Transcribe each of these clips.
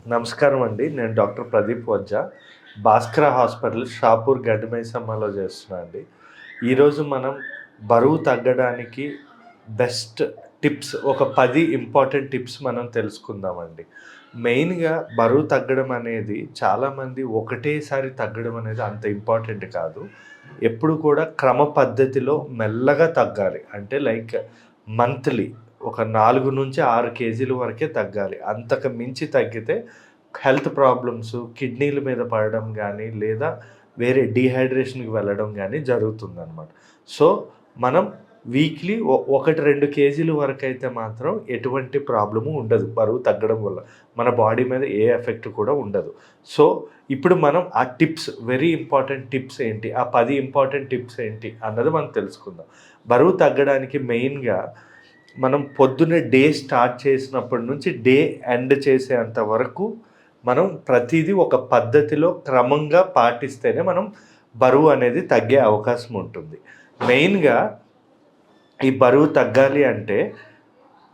నమస్కారం అండి. నేను డాక్టర్ ప్రదీప్ వజ్జా. భాస్కర హాస్పిటల్ షాపూర్ గడ్డిమైసమ్మలో చేస్తున్నా అండి. ఈరోజు మనం బరువు తగ్గడానికి బెస్ట్ టిప్స్, ఒక 10 ఇంపార్టెంట్ టిప్స్ మనం తెలుసుకుందామండి. మెయిన్‌గా బరువు తగ్గడం అనేది చాలామంది ఒకటేసారి తగ్గడం అనేది అంత ఇంపార్టెంట్ కాదు. ఎప్పుడు కూడా క్రమ పద్ధతిలో మెల్లగా తగ్గాలి. అంటే లైక్ మంత్లీ ఒక 4-6 కేజీల వరకే తగ్గాలి. అంతకు మించి తగ్గితే హెల్త్ ప్రాబ్లమ్స్, కిడ్నీల మీద పడడం గానీ, లేదా వేరే డీహైడ్రేషన్‌కి వెళ్ళడం గానీ జరుగుతుందనమాట. సో, మనం వీక్లీ 1, 2 కేజీల వరకైతే మాత్రం ఎటువంటి ప్రాబ్లము ఉండదు బరువు తగ్గడం వల్ల. మన బాడీ మీద ఏ ఎఫెక్ట్ కూడా ఉండదు. సో, ఇప్పుడు మనం ఆ టిప్స్, వెరీ ఇంపార్టెంట్ టిప్స్ ఏంటి? ఆ 10 ఇంపార్టెంట్ టిప్స్ ఏంటి? అన్నది మనం తెలుసుకుందాం. బరువు తగ్గడానికి మెయిన్‌గా మనం పొద్దున్నే డే స్టార్ట్ చేసినప్పటి నుంచి డే ఎండ్ చేసేంత వరకు మనం ప్రతీదీ ఒక పద్ధతిలో క్రమంగా పాటిస్తేనే మనం బరువు అనేది తగ్గే అవకాశం ఉంటుంది. మెయిన్‌గా ఈ బరువు తగ్గాలి అంటే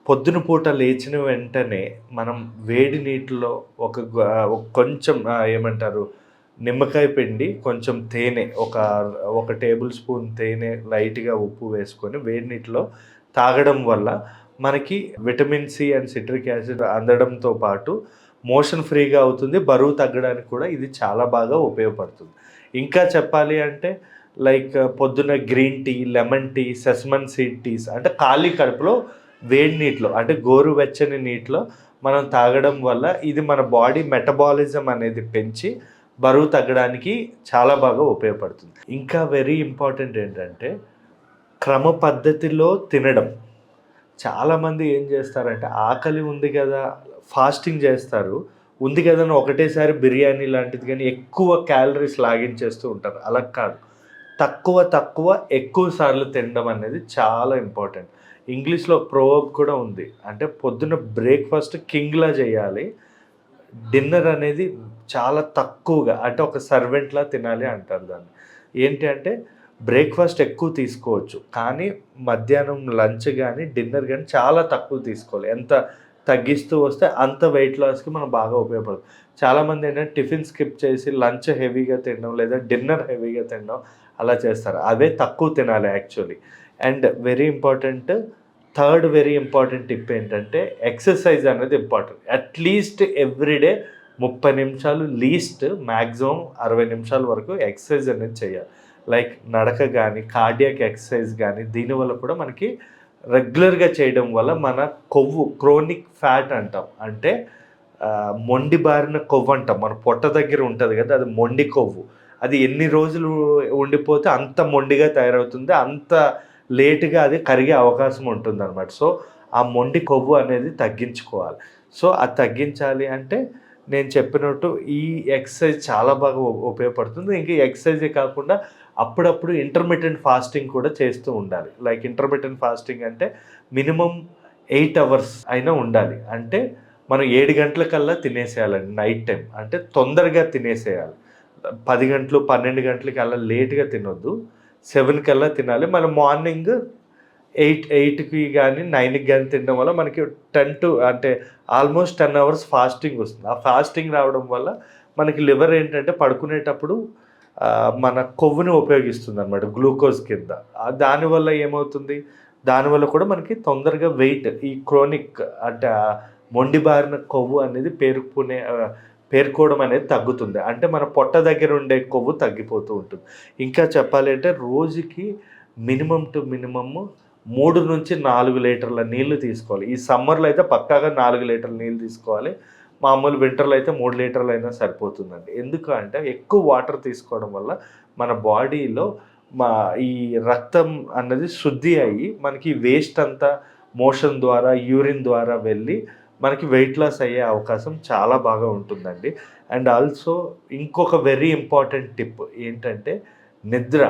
పొద్దున పూట లేచిన వెంటనే మనం వేడి నీటిలో కొంచెం ఏమంటారు, నిమ్మకాయ పిండి, కొంచెం తేనె, ఒక టేబుల్ స్పూన్ తేనె, లైట్‌గా ఉప్పు వేసుకొని వేడి నీటిలో తాగడం వల్ల మనకి vitamin C and citric acid అందడంతో పాటు మోషన్ ఫ్రీగా అవుతుంది. బరువు తగ్గడానికి కూడా ఇది చాలా బాగా ఉపయోగపడుతుంది. ఇంకా చెప్పాలి అంటే లైక్ పొద్దున్న green tea, lemon tea, sesame seed teas అంటే ఖాళీ కడుపులో వేడి నీటిలో అంటే గోరువెచ్చని నీటిలో మనం తాగడం వల్ల ఇది మన బాడీ మెటబాలిజం అనేది పెంచి బరువు తగ్గడానికి చాలా బాగా ఉపయోగపడుతుంది. ఇంకా వెరీ ఇంపార్టెంట్ ఏంటంటే క్రమ పద్ధతిలో తినడం. చాలామంది ఏం చేస్తారంటే ఆకలి ఉంది కదా, ఫాస్టింగ్ చేస్తారు. ఉంది కదా అని ఒకటేసారి బిర్యానీ లాంటిది గానీ ఎక్కువ క్యాలరీస్ లాగించేస్తూ ఉంటారు. అలా కాదు. తక్కువ ఎక్కువ సార్లు తినడం అనేది చాలా ఇంపార్టెంట్. ఇంగ్లీష్‌లో ప్రోవర్బ్ కూడా ఉంది. అంటే పొద్దున్న బ్రేక్‌ఫాస్ట్ కింగ్‌లా చేయాలి. డిన్నర్ అనేది చాలా తక్కువగా, అంటే ఒక సర్వెంట్‌లా తినాలి అంటారు దాన్ని. ఏంటి అంటే బ్రేక్‌ఫాస్ట్ ఎక్కువ తీసుకోవచ్చు. కానీ మధ్యాహ్నం లంచ్ గానీ, డిన్నర్ గానీ చాలా తక్కువ తీసుకోవాలి. ఎంత తగ్గిస్తూ వస్తే అంత వెయిట్ లాస్‌కి మనం బాగా ఉపయోగపడుతుంది. చాలామంది ఏంటంటే టిఫిన్ స్కిప్ చేసి లంచ్ హెవీగా తినడం, లేదా డిన్నర్ హెవీగా తినడం అలా చేస్తారు. అవే తక్కువ తినాలి actually. And very important, third very important tip ఏంటంటే ఎక్సర్సైజ్ అనేది ఇంపార్టెంట్. అట్‌లీస్ట్ ఎవ్రీ డే 30 నిమిషాలు, లీస్ట్ మాక్సిమం 60 నిమిషాల వరకు ఎక్సర్సైజ్ అనేది చేయాలి. లైక్ నడక గానీ, కార్డియాక్ ఎక్సర్సైజ్ గానీ, దీనివల్ల కూడా మనకి రెగ్యులర్‌గా చేయడం వల్ల మన కొవ్వు, క్రోనిక్ ఫ్యాట్ అంటాం. అంటే మొండి బారిన కొవ్వు అంటాం. మన పొట్ట దగ్గర ఉంటది కదా! అది మొండి కొవ్వు. అది ఎన్ని రోజులు ఉండిపోతే అంత మొండిగా తయారవుతుంది. అంత లేట్‌గా అది కరిగే అవకాశం ఉంటుందనమాట. సో, ఆ మొండి కొవ్వు అనేది తగ్గించుకోవాలి. సో, అది తగ్గించాలి అంటే నేను చెప్పినట్టు ఈ ఎక్సర్సైజ్ చాలా బాగా ఉపయోగపడుతుంది. ఇంకా ఈ ఎక్సర్సైజే కాకుండా అప్పుడప్పుడు ఇంటర్మిటెంట్ ఫాస్టింగ్ కూడా చేస్తూ ఉండాలి. లైక్ ఇంటర్మిటెంట్ ఫాస్టింగ్ అంటే మినిమమ్ 8 అవర్స్ అయినా ఉండాలి. అంటే మనం 7 గంటలకల్లా తినేసేయాలండి నైట్ టైమ్. అంటే తొందరగా తినేసేయాలి. 10 గంటలు, 12 గంటలకి అలా లేట్‌గా తినొద్దు. 7 కల్లా తినాలి. మనం మార్నింగ్ 8కి గానీ, 9కి గానీ తినడం వల్ల మనకి 10 అవర్స్ ఫాస్టింగ్ వస్తుంది. ఆ ఫాస్టింగ్ రావడం వల్ల మనకి లివర్ ఏంటంటే పడుకునేటప్పుడు మన కొవ్వుని ఉపయోగిస్తుందనమాట గ్లూకోజ్ కింద. దానివల్ల ఏమవుతుంది? దానివల్ల కూడా మనకి తొందరగా వెయిట్, ఈ క్రోనిక్ అంటే మొండి బారిన కొవ్వు అనేది పేరుకోవడం అనేది తగ్గుతుంది. అంటే మన పొట్ట దగ్గర ఉండే కొవ్వు తగ్గిపోతూ ఉంటుంది. ఇంకా చెప్పాలి అంటే రోజుకి మినిమమ్ టు మినిమమ్ 3-4 లీటర్ల నీళ్లు తీసుకోవాలి. ఈ సమ్మర్‌లో అయితే పక్కాగా 4 లీటర్ల నీళ్ళు తీసుకోవాలి. మామూలు వింటర్‌లో అయితే 3 లీటర్లైనా సరిపోతుందండి. ఎందుకు అంటే ఎక్కువ వాటర్ తీసుకోవడం వల్ల మన బాడీలో మా ఈ రక్తం అన్నది శుద్ధి అయ్యి మనకి వేస్ట్ అంతా మోషన్ ద్వారా, యూరిన్ ద్వారా వెళ్ళి మనకి వెయిట్ లాస్ అయ్యే అవకాశం చాలా బాగా ఉంటుందండి. అండ్ ఆల్సో ఇంకొక వెరీ ఇంపార్టెంట్ టిప్ ఏంటంటే నిద్ర.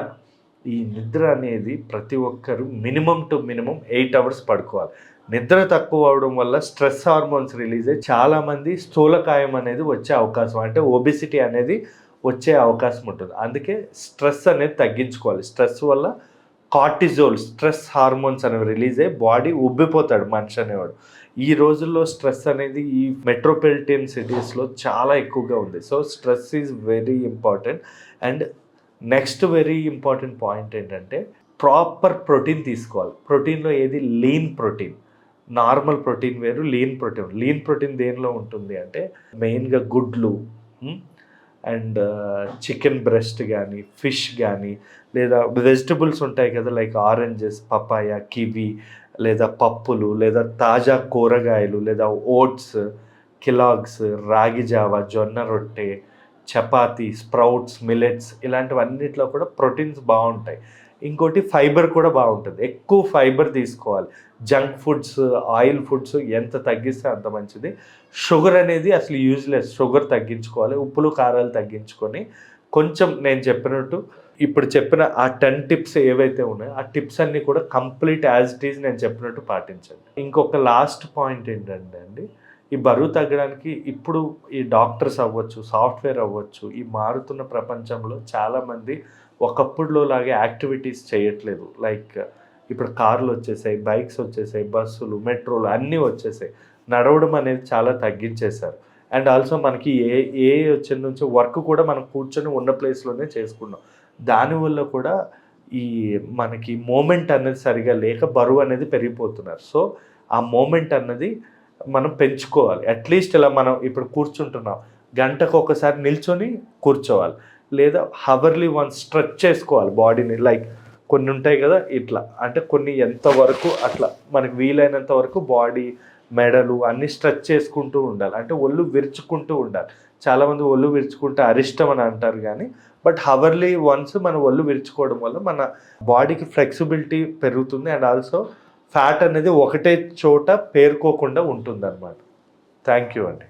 ఈ నిద్ర అనేది ప్రతి ఒక్కరు మినిమమ్ టు మినిమమ్ 8 అవర్స్ పడుకోవాలి. నిద్ర తక్కువ అవ్వడం వల్ల స్ట్రెస్ హార్మోన్స్ రిలీజ్ అయ్యి చాలామంది స్థూలకాయం అనేది వచ్చే అవకాశం, అంటే ఒబెసిటీ అనేది వచ్చే అవకాశం ఉంటుంది. అందుకే స్ట్రెస్ అనేది తగ్గించుకోవాలి. స్ట్రెస్ వల్ల కార్టిజోల్, స్ట్రెస్ హార్మోన్స్ అనేవి రిలీజ్ అయ్యి బాడీ ఉబ్బిపోతాడు మనిషి అనేవాడు. ఈ రోజుల్లో స్ట్రెస్ అనేది ఈ మెట్రోపాలిటన్ సిటీస్లో చాలా ఎక్కువగా ఉంది. So stress is very important. And next very important point ఏంటంటే ప్రాపర్ ప్రోటీన్ తీసుకోవాలి. ప్రోటీన్లో ఏది లీన్ ప్రోటీన్, నార్మల్ ప్రోటీన్ వేరు, లీన్ ప్రోటీన్ దేనిలో ఉంటుంది అంటే మెయిన్గా గుడ్లు అండ్ చికెన్ బ్రెస్ట్ కానీ, ఫిష్ కానీ, లేదా వెజిటబుల్స్ ఉంటాయి కదా, లైక్ ఆరెంజెస్, పపాయ, కివి, లేదా పప్పులు, లేదా తాజా కూరగాయలు, లేదా ఓట్స్, కిలాగ్స్, రాగి జావ, జొన్న రొట్టె, చపాతీ, స్ప్రౌట్స్, మిల్లెట్స్, ఇలాంటివన్నిట్లో కూడా ప్రోటీన్స్ బాగుంటాయి. ఇంకోటి ఫైబర్ కూడా బాగుంటుంది. ఎక్కువ ఫైబర్ తీసుకోవాలి. జంక్ ఫుడ్స్, ఆయిల్ ఫుడ్స్ ఎంత తగ్గిస్తే అంత మంచిది. షుగర్ అనేది అసలు యూజ్లెస్. షుగర్ తగ్గించుకోవాలి. ఉప్పులు కారాలు తగ్గించుకొని కొంచెం నేను చెప్పినట్టు ఇప్పుడు చెప్పిన ఆ 10 టిప్స్ ఏవైతే ఉన్నాయో ఆ టిప్స్ అన్నీ కూడా కంప్లీట్ యాజ్ ఇట్ ఈజ్ నేను చెప్పినట్టు పాటించండి. ఇంకొక లాస్ట్ పాయింట్ ఏంటంటే అండి, ఈ బరువు తగ్గడానికి ఇప్పుడు ఈ డాక్టర్స్ అవ్వచ్చు, సాఫ్ట్వేర్ అవ్వచ్చు, ఈ మారుతున్న ప్రపంచంలో చాలామంది ఒకప్పుడులో లాగే యాక్టివిటీస్ చేయట్లేదు. లైక్ ఇప్పుడు కార్లు వచ్చేసాయి, బైక్స్ వచ్చేసాయి, బస్సులు, మెట్రోలు అన్నీ వచ్చేసాయి. నడవడం అనేది చాలా తగ్గించేశారు. అండ్ ఆల్సో మనకి ఏ వచ్చిన నుంచి వర్క్ కూడా మనం కూర్చొని ఉన్న ప్లేస్లోనే చేసుకున్నాం. దానివల్ల కూడా ఈ మనకి మూమెంట్ అనేది సరిగా లేక బరువు అనేది పెరిగిపోతున్నారు. సో ఆ మూమెంట్ అన్నది మనం పెంచుకోవాలి. అట్లీస్ట్ ఇలా మనం ఇప్పుడు కూర్చుంటున్నాం, గంటకు ఒకసారి నిల్చొని కూర్చోవాలి, లేదా హవర్లీ వన్స్ స్ట్రెచ్ చేసుకోవాలి బాడీని. లైక్ కొన్ని ఉంటాయి కదా ఇట్లా, అంటే కొన్ని ఎంతవరకు అట్లా మనకు వీలైనంత వరకు బాడీ, మెడలు అన్నీ స్ట్రెచ్ చేసుకుంటూ ఉండాలి. అంటే ఒళ్ళు విరుచుకుంటూ ఉండాలి. చాలామంది ఒళ్ళు విరుచుకుంటే అరిష్టం అని అంటారు, కానీ బట్ హవర్లీ వన్స్ మన ఒళ్ళు విరుచుకోవడం వల్ల మన బాడీకి ఫ్లెక్సిబిలిటీ పెరుగుతుంది. అండ్ ఆల్సో ఫ్యాట్ అనేది ఒకటే చోట పేరుకోకుండా ఉంటుంది అన్నమాట. థ్యాంక్ యూ అండి.